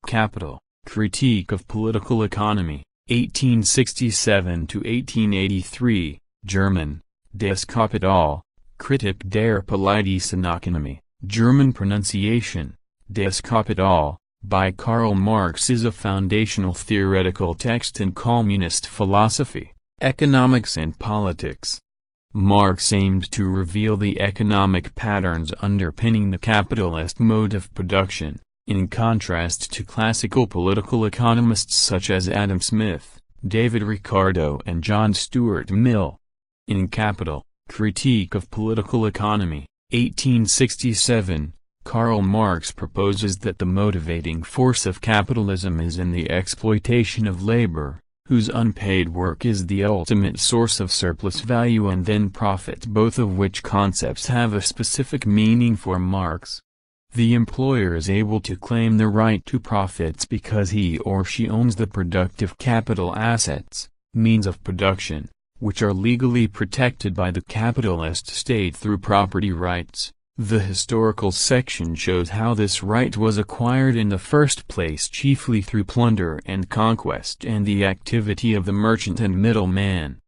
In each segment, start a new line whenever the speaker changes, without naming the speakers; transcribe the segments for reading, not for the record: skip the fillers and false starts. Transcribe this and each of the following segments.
Capital, Critique of Political Economy, 1867–1883, German, Das Kapital, Kritik der politischen Ökonomie, German pronunciation, Das Kapital, by Karl Marx is a foundational theoretical text in communist philosophy, economics and politics. Marx aimed to reveal the economic patterns underpinning the capitalist mode of production, in contrast to classical political economists such as Adam Smith, David Ricardo and John Stuart Mill. In Capital, Critique of Political Economy, 1867, Karl Marx proposes that the motivating force of capitalism is in the exploitation of labor, whose unpaid work is the ultimate source of surplus value and then profit, both of which concepts have a specific meaning for Marx. The employer is able to claim the right to profits because he or she owns the productive capital assets, means of production, which are legally protected by the capitalist state through property rights. The historical section shows how this right was acquired in the first place chiefly through plunder and conquest and the activity of the merchant and middleman.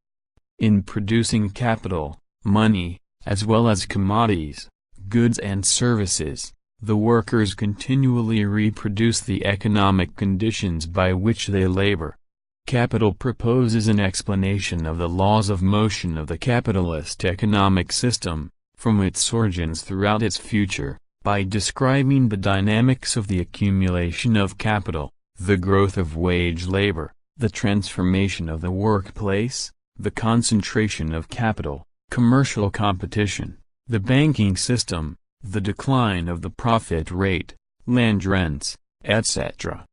In producing capital, money, as well as commodities, goods and services, the workers continually reproduce the economic conditions by which they labor. Capital proposes an explanation of the laws of motion of the capitalist economic system, from its origins throughout its future, by describing the dynamics of the accumulation of capital, the growth of wage labor, the transformation of the workplace, the concentration of capital, commercial competition, the banking system, the decline of the profit rate, land rents, etc.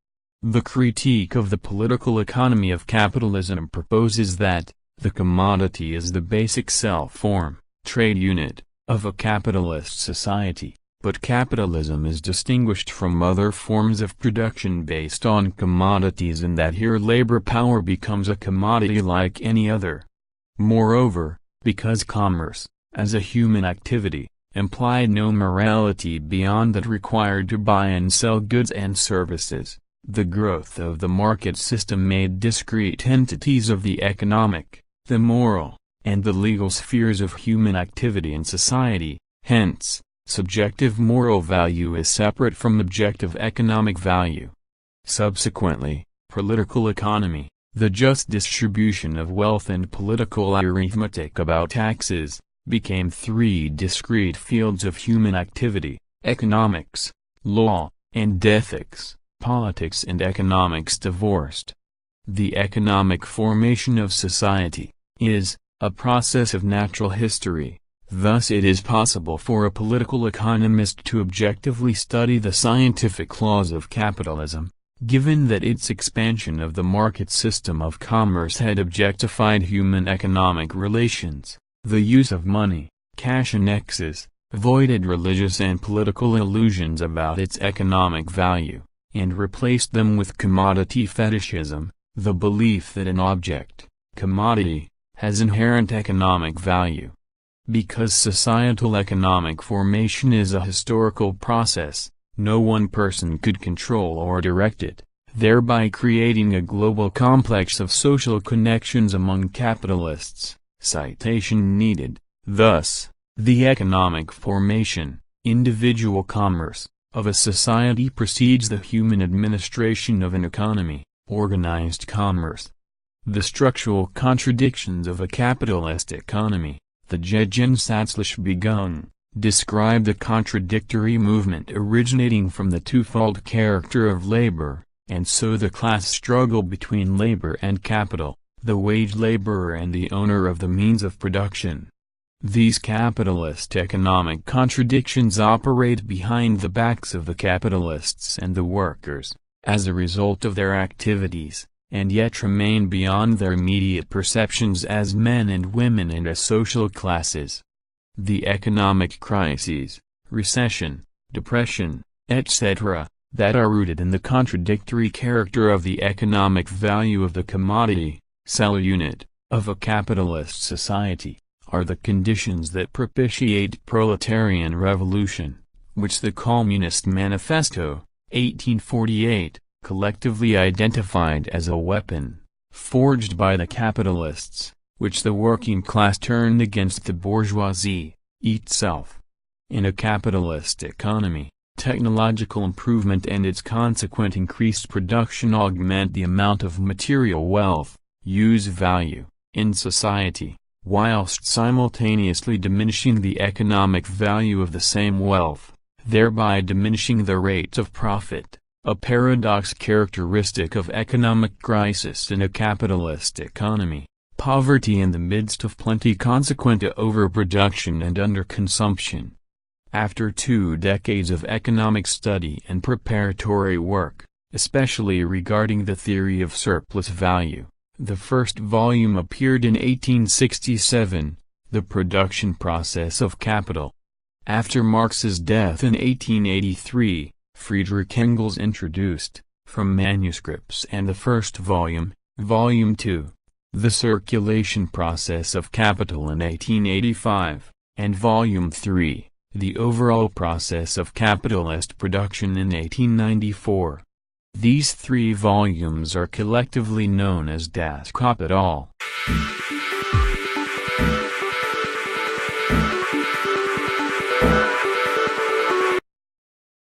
The Critique of the Political Economy of Capitalism proposes that, the commodity is the basic cell form, trade unit, of a capitalist society, but capitalism is distinguished from other forms of production based on commodities in that here labor power becomes a commodity like any other. Moreover, because commerce, as a human activity, implied no morality beyond that required to buy and sell goods and services, the growth of the market system made discrete entities of the economic, the moral, and the legal spheres of human activity in society. Hence, subjective moral value is separate from objective economic value. Subsequently, political economy, the just distribution of wealth and political arithmetic about taxes, became three discrete fields of human activity: economics, law, and ethics, politics and economics divorced. The economic formation of society is a process of natural history. Thus it is possible for a political economist to objectively study the scientific laws of capitalism, given that its expansion of the market system of commerce had objectified human economic relations. The use of money, cash annexes, avoided religious and political illusions about its economic value, and replaced them with commodity fetishism, the belief that an object, commodity, has inherent economic value. Because societal economic formation is a historical process, no one person could control or direct it, thereby creating a global complex of social connections among capitalists. Citation needed. Thus, the economic formation, individual commerce, of a society precedes the human administration of an economy, organized commerce. The structural contradictions of a capitalist economy, the Gegensatzliche Bewegung, describe the contradictory movement originating from the twofold character of labor, and so the class struggle between labor and capital, the wage laborer and the owner of the means of production. These capitalist economic contradictions operate behind the backs of the capitalists and the workers, as a result of their activities, and yet remain beyond their immediate perceptions as men and women and as social classes. The economic crises, recession, depression, etc., that are rooted in the contradictory character of the economic value of the commodity, cell unit, of a capitalist society, are the conditions that propitiate proletarian revolution, which the Communist Manifesto, 1848, collectively identified as a weapon, forged by the capitalists, which the working class turned against the bourgeoisie itself. In a capitalist economy, technological improvement and its consequent increased production augment the amount of material wealth, use value, in society, whilst simultaneously diminishing the economic value of the same wealth, thereby diminishing the rates of profit, a paradox characteristic of economic crisis in a capitalist economy. Poverty in the midst of plenty consequent to overproduction and underconsumption. After 2 decades of economic study and preparatory work, especially regarding the theory of surplus value, the first volume appeared in 1867, The Production Process of Capital. After Marx's death in 1883, Friedrich Engels introduced, from manuscripts and the first volume, Volume 2, The Circulation Process of Capital in 1885, and Volume 3, The Overall Process of Capitalist Production in 1894. These 3 volumes are collectively known as Das Kapital.